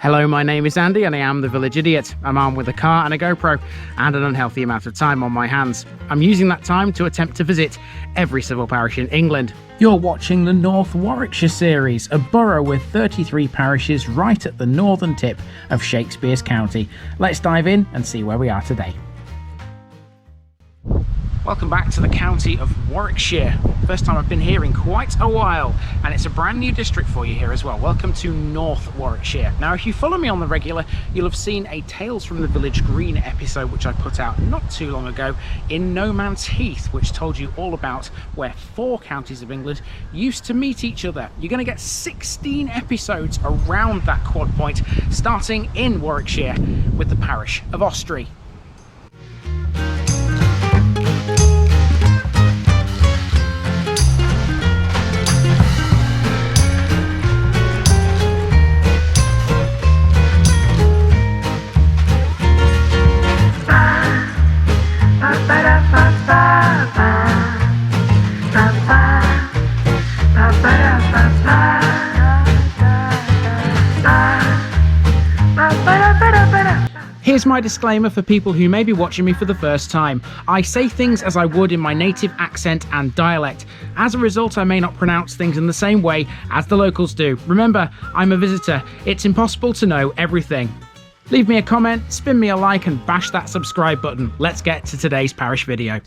Hello, my name is Andy and I am the Village Idiot. I'm armed with a car and a GoPro and an unhealthy amount of time on my hands. I'm using that time to attempt to visit every civil parish in England. You're watching the North Warwickshire series, a borough with 33 parishes right at the northern tip of Shakespeare's county. Let's dive in and see where we are today. Welcome back to the county of Warwickshire. First time I've been here in quite a while, and it's a brand new district for you here as well. Welcome to North Warwickshire. Now, if you follow me on the regular, you'll have seen a Tales from the Village Green episode which I put out not too long ago in No Man's Heath, which told you all about where 4 counties of England used to meet each other. You're going to get 16 episodes around that quad point, starting in Warwickshire with the parish of Austrey. Here's my disclaimer for people who may be watching me for the first time. I say things as I would in my native accent and dialect. As a result, I may not pronounce things in the same way as the locals do. Remember, I'm a visitor. It's impossible to know everything. Leave me a comment, spin me a like and bash that subscribe button. Let's get to today's parish video.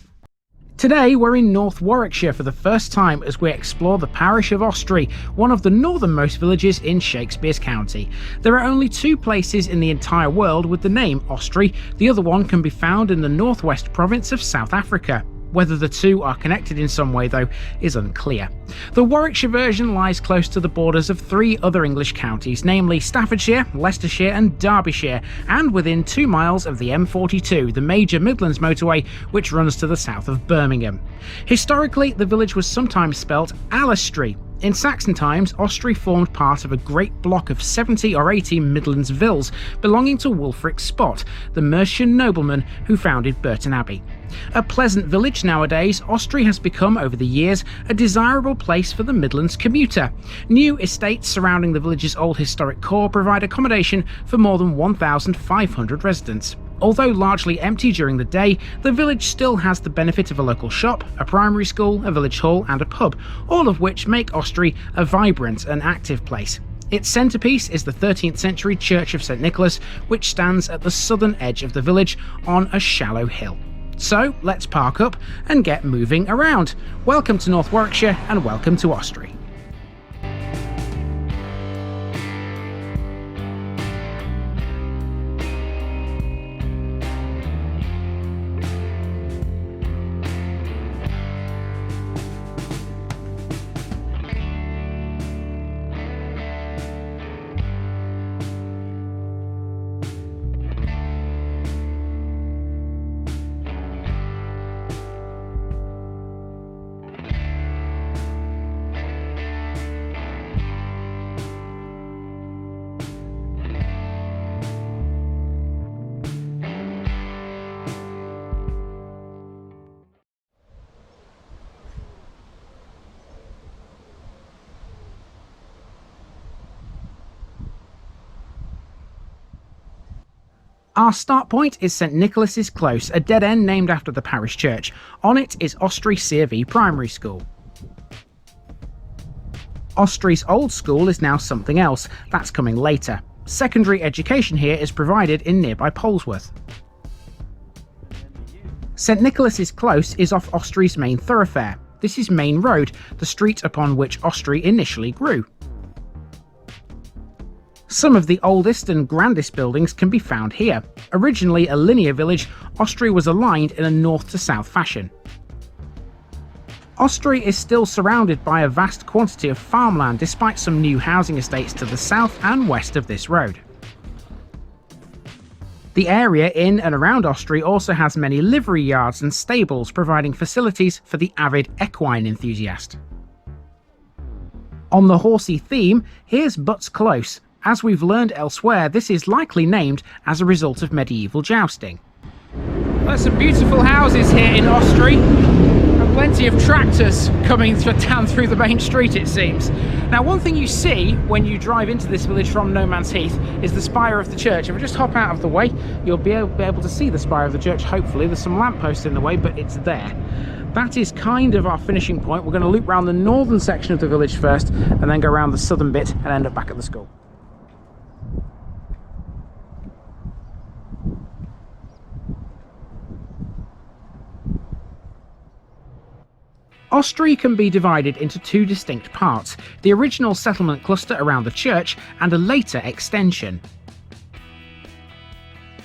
Today we're in North Warwickshire for the first time as we explore the parish of Austrey, one of the northernmost villages in Shakespeare's county. There are only 2 places in the entire world with the name Austrey. The other one can be found in the northwest province of South Africa. Whether the 2 are connected in some way, though, is unclear. The Warwickshire version lies close to the borders of 3 other English counties, namely Staffordshire, Leicestershire and Derbyshire, and within 2 miles of the M42, the major Midlands motorway which runs to the south of Birmingham. Historically, the village was sometimes spelt Alestry. In Saxon times, Austrey formed part of a great block of 70 or 80 Midlands vills belonging to Wulfric Spot, the Mercian nobleman who founded Burton Abbey. A pleasant village nowadays, Austrey has become over the years a desirable place for the Midlands commuter. New estates surrounding the village's old historic core provide accommodation for more than 1,500 residents. Although largely empty during the day, the village still has the benefit of a local shop, a primary school, a village hall and a pub, all of which make Austrey a vibrant and active place. Its centrepiece is the 13th century Church of St Nicholas, which stands at the southern edge of the village on a shallow hill. So let's park up and get moving around. Welcome to North Warwickshire and welcome to Austrey. Our start point is St Nicholas's Close, a dead end named after the parish church. On it is Austrey C.V. Primary School. Austrey's old school is now something else. That's coming later. Secondary education here is provided in nearby Polesworth. St Nicholas's Close is off Austrey's main thoroughfare. This is Main Road, the street upon which Austrey initially grew. Some of the oldest and grandest buildings can be found here. Originally a linear village, Austrey was aligned in a north to south fashion. Austrey is still surrounded by a vast quantity of farmland despite some new housing estates to the south and west of this road. The area in and around Austrey also has many livery yards and stables, providing facilities for the avid equine enthusiast. On the horsey theme, here's Butts Close. As we've learned elsewhere, this is likely named as a result of medieval jousting. There's some beautiful houses here in Austrey. Plenty of tractors coming down through the main street, it seems. Now, one thing you see when you drive into this village from No Man's Heath is the spire of the church. If I just hop out of the way, you'll be able to see the spire of the church, hopefully. There's some lampposts in the way, but it's there. That is kind of our finishing point. We're going to loop around the northern section of the village first, and then go around the southern bit and end up back at the school. Austrey can be divided into two distinct parts: the original settlement cluster around the church and a later extension.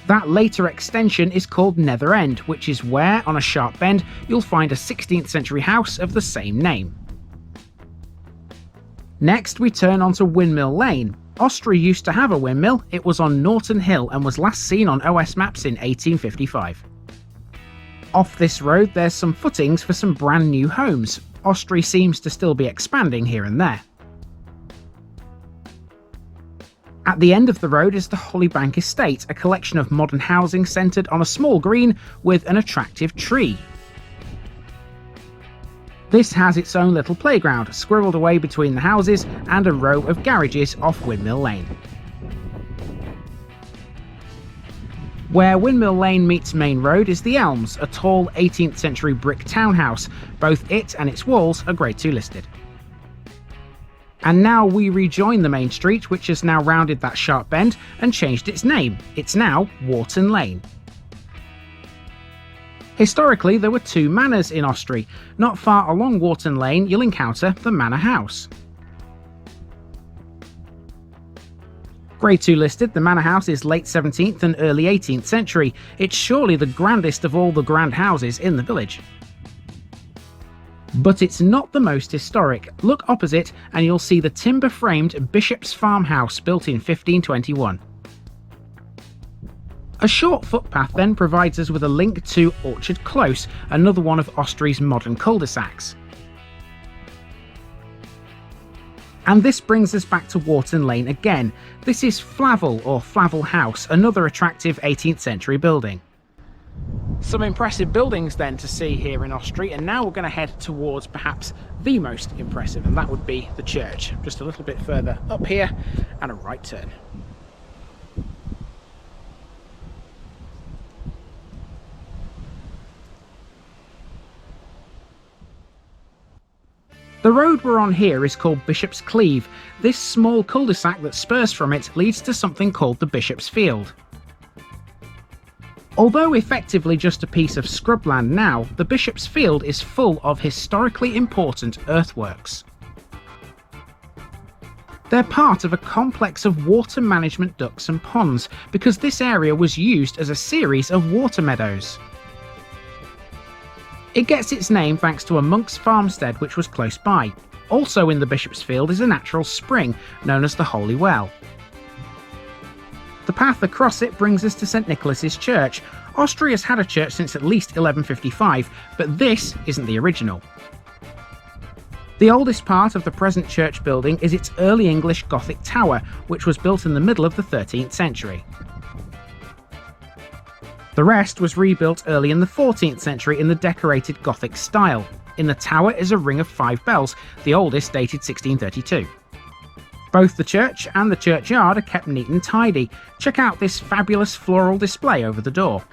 That later extension is called Nether End, which is where, on a sharp bend, you'll find a 16th century house of the same name. Next, we turn onto Windmill Lane. Austrey used to have a windmill. It was on Norton Hill and was last seen on OS maps in 1855. Off this road, there's some footings for some brand new homes. Austrey seems to still be expanding here and there. At the end of the road is the Hollybank Estate, a collection of modern housing centred on a small green with an attractive tree. This has its own little playground, squirreled away between the houses, and a row of garages off Windmill Lane. Where Windmill Lane meets Main Road is the Elms, a tall 18th century brick townhouse. Both it and its walls are Grade 2 listed. And now we rejoin the main street, which has now rounded that sharp bend and changed its name. It's now Warton Lane. Historically, there were two manors in Austrey. Not far along Warton Lane, you'll encounter the Manor House. Grade 2 listed, the Manor House is late 17th and early 18th century. It's surely the grandest of all the grand houses in the village. But it's not the most historic. Look opposite and you'll see the timber-framed Bishop's Farmhouse built in 1521. A short footpath then provides us with a link to Orchard Close, another one of Austrey's modern cul-de-sacs. And this brings us back to Warton Lane again. This is Flavel or Flavel House, another attractive 18th century building. Some impressive buildings then to see here in Austrey, and now we're going to head towards perhaps the most impressive, and that would be the church. Just a little bit further up here and a right turn. The road we're on here is called Bishop's Cleeve. This small cul-de-sac that spurs from it leads to something called the Bishop's Field. Although effectively just a piece of scrubland now, the Bishop's Field is full of historically important earthworks. They're part of a complex of water management ducts and ponds, because this area was used as a series of water meadows. It gets its name thanks to a monk's farmstead which was close by. Also in the Bishop's Field is a natural spring known as the Holy Well. The path across it brings us to St Nicholas's Church. Austrey has had a church since at least 1155, but this isn't the original. The oldest part of the present church building is its early English Gothic tower, which was built in the middle of the 13th century. The rest was rebuilt early in the 14th century in the decorated Gothic style. In the tower is a ring of 5 bells, the oldest dated 1632. Both the church and the churchyard are kept neat and tidy. Check out this fabulous floral display over the door.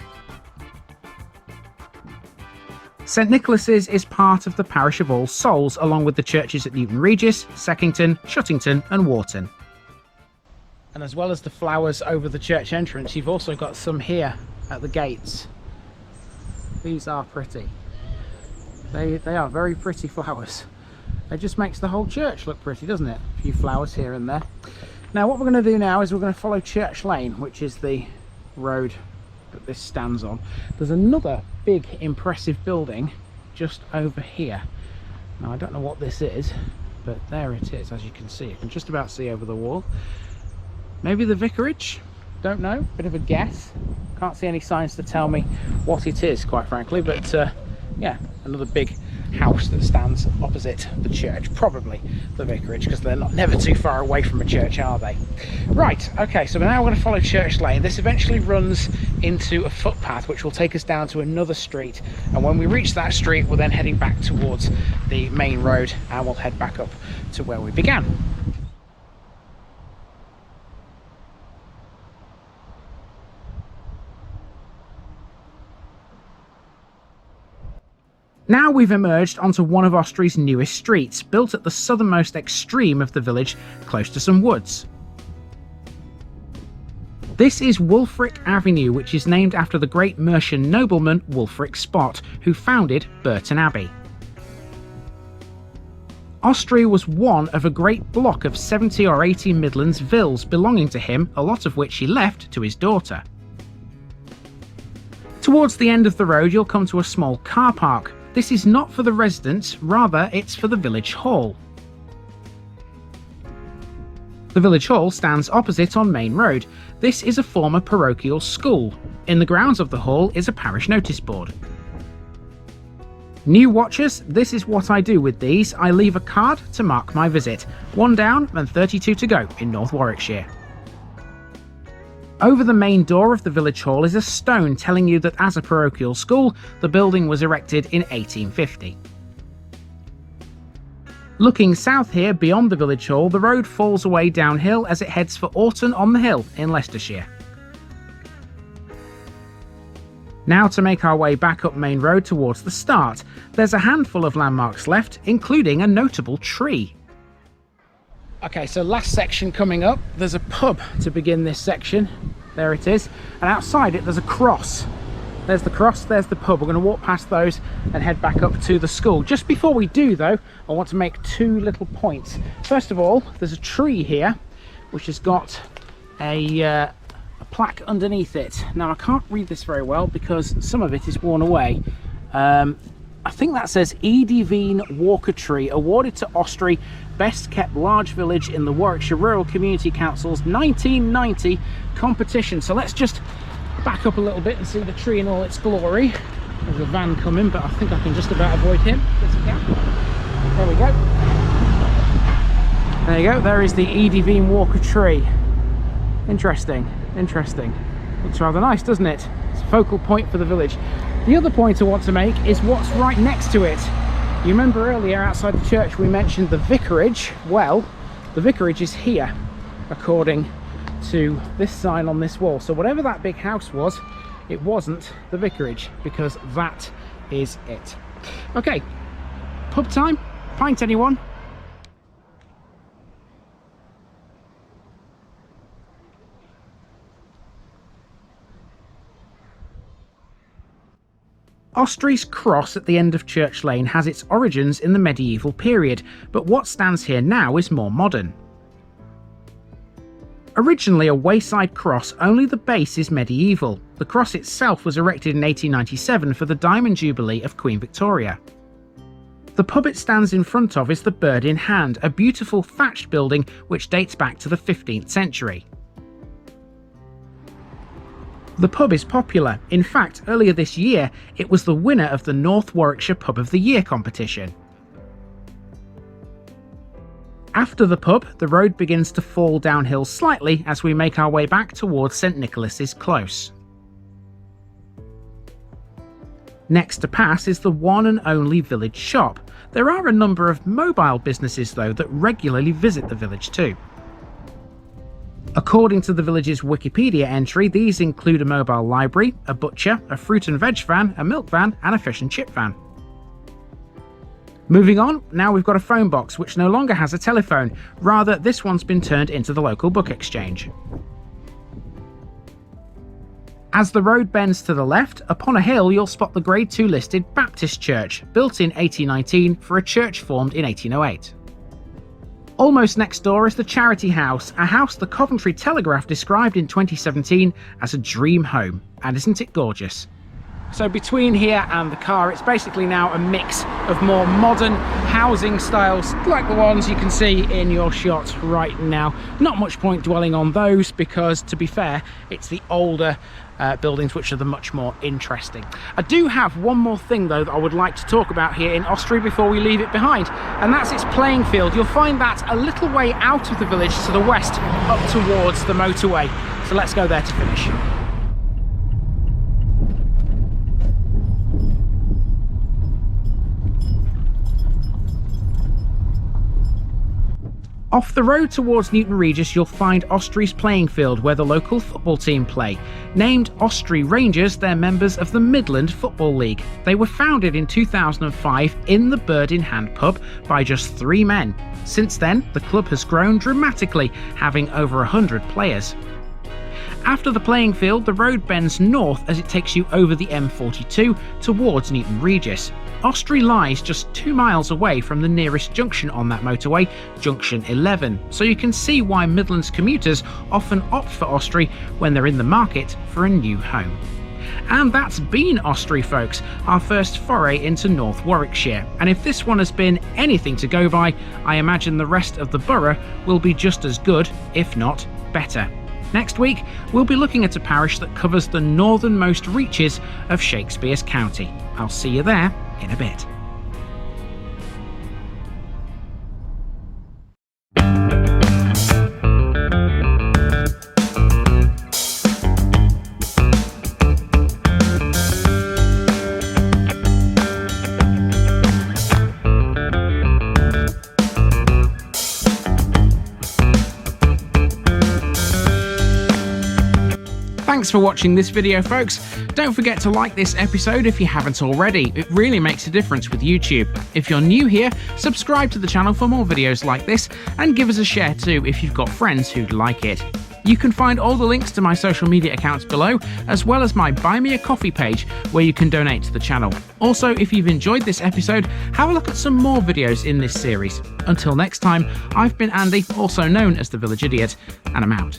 St Nicholas's is part of the parish of All Souls, along with the churches at Newton Regis, Seckington, Shuttington and Warton. And as well as the flowers over the church entrance, you've also got some here at the gates. These are pretty. They are very pretty flowers. It just makes the whole church look pretty, doesn't it? A few flowers here and there. Now what we're going to do now is we're going to follow Church Lane, which is the road that this stands on. There's another big impressive building just over here. Now I don't know what this is, but there it is, as you can see. You can just about see over the wall. Maybe the vicarage? Don't know, bit of a guess. Can't see any signs to tell me what it is, quite frankly, but yeah, another big house that stands opposite the church, probably the vicarage, because they're never too far away from a church, are they? Right, okay, so now we're going to follow Church Lane. This eventually runs into a footpath which will take us down to another street, and when we reach that street we're then heading back towards the main road and we'll head back up to where we began. Now we've emerged onto one of Austrey's newest streets, built at the southernmost extreme of the village, close to some woods. This is Wulfric Avenue, which is named after the great Mercian nobleman Wulfric Spot, who founded Burton Abbey. Austrey was one of a great block of 70 or 80 Midlands vills belonging to him, a lot of which he left to his daughter. Towards the end of the road you'll come to a small car park. This is not for the residents, rather it's for the village hall. The village hall stands opposite on Main Road. This is a former parochial school. In the grounds of the hall is a parish notice board. New watchers, this is what I do with these. I leave a card to mark my visit. 1 down and 32 to go in North Warwickshire. Over the main door of the village hall is a stone telling you that as a parochial school, the building was erected in 1850. Looking south here, beyond the village hall, the road falls away downhill as it heads for Warton on the Hill in Leicestershire. Now to make our way back up Main Road towards the start. There's a handful of landmarks left, including a notable tree. Okay, so last section coming up, there's a pub to begin this section. There it is. And outside it, there's a cross. There's the cross, there's the pub. We're going to walk past those and head back up to the school. Just before we do, though, I want to make 2 little points. First of all, there's a tree here, which has got a plaque underneath it. Now, I can't read this very well because some of it is worn away. I think that says EDV Walker Tree, awarded to Austrey, best kept large village in the Warwickshire Rural Community Council's 1990 competition. So let's just back up a little bit and see the tree in all its glory. There's a van coming, but I think I can just about avoid him. There we go. There you go, there is the EDV Walker Tree. Interesting, interesting. Looks rather nice, doesn't it? It's a focal point for the village. The other point I want to make is what's right next to it. You remember earlier outside the church we mentioned the vicarage. Well, the vicarage is here, according to this sign on this wall. So whatever that big house was, it wasn't the vicarage, because that is it. Okay, pub time. Pint anyone? Austrey's cross at the end of Church Lane has its origins in the medieval period, but what stands here now is more modern. Originally a wayside cross, only the base is medieval. The cross itself was erected in 1897 for the Diamond Jubilee of Queen Victoria. The pub it stands in front of is the Bird in Hand, a beautiful thatched building which dates back to the 15th century. The pub is popular. In fact, earlier this year, it was the winner of the North Warwickshire Pub of the Year competition. After the pub, the road begins to fall downhill slightly as we make our way back towards St Nicholas's Close. Next to pass is the one and only village shop. There are a number of mobile businesses though that regularly visit the village too. According to the village's Wikipedia entry, these include a mobile library, a butcher, a fruit and veg van, a milk van and a fish and chip van. Moving on, now we've got a phone box which no longer has a telephone, rather this one's been turned into the local book exchange. As the road bends to the left, upon a hill you'll spot the Grade 2 listed Baptist Church, built in 1819 for a church formed in 1808. Almost next door is the Charity House, a house the Coventry Telegraph described in 2017 as a dream home, and isn't it gorgeous? So between here and the car, it's basically now a mix of more modern housing styles like the ones you can see in your shot right now. Not much point dwelling on those because, to be fair, it's the older buildings which are the much more interesting. I do have one more thing though that I would like to talk about here in Austrey before we leave it behind, and that's its playing field. You'll find that a little way out of the village to the west, up towards the motorway. So let's go there to finish. Off the road towards Newton Regis, you'll find Austrey's playing field where the local football team play. Named Austrey Rangers, they're members of the Midland Football League. They were founded in 2005 in the Bird in Hand pub by just 3 men. Since then, the club has grown dramatically, having over 100 players. After the playing field, the road bends north as it takes you over the M42 towards Newton Regis. Austrey lies just 2 miles away from the nearest junction on that motorway, Junction 11, so you can see why Midlands commuters often opt for Austrey when they're in the market for a new home. And that's been Austrey, folks, our first foray into North Warwickshire. And if this one has been anything to go by, I imagine the rest of the borough will be just as good, if not better. Next week, we'll be looking at a parish that covers the northernmost reaches of Shakespeare's county. I'll see you there in a bit. Thanks for watching this video, folks. Don't forget to like this episode if you haven't already. It really makes a difference with YouTube. If you're new here, subscribe to the channel for more videos like this, and give us a share too if you've got friends who'd like it. You can find all the links to my social media accounts below, as well as my Buy Me a Coffee page where you can donate to the channel. Also, if you've enjoyed this episode, have a look at some more videos in this series. Until next time, I've been Andy, also known as the Village Idiot, and I'm out.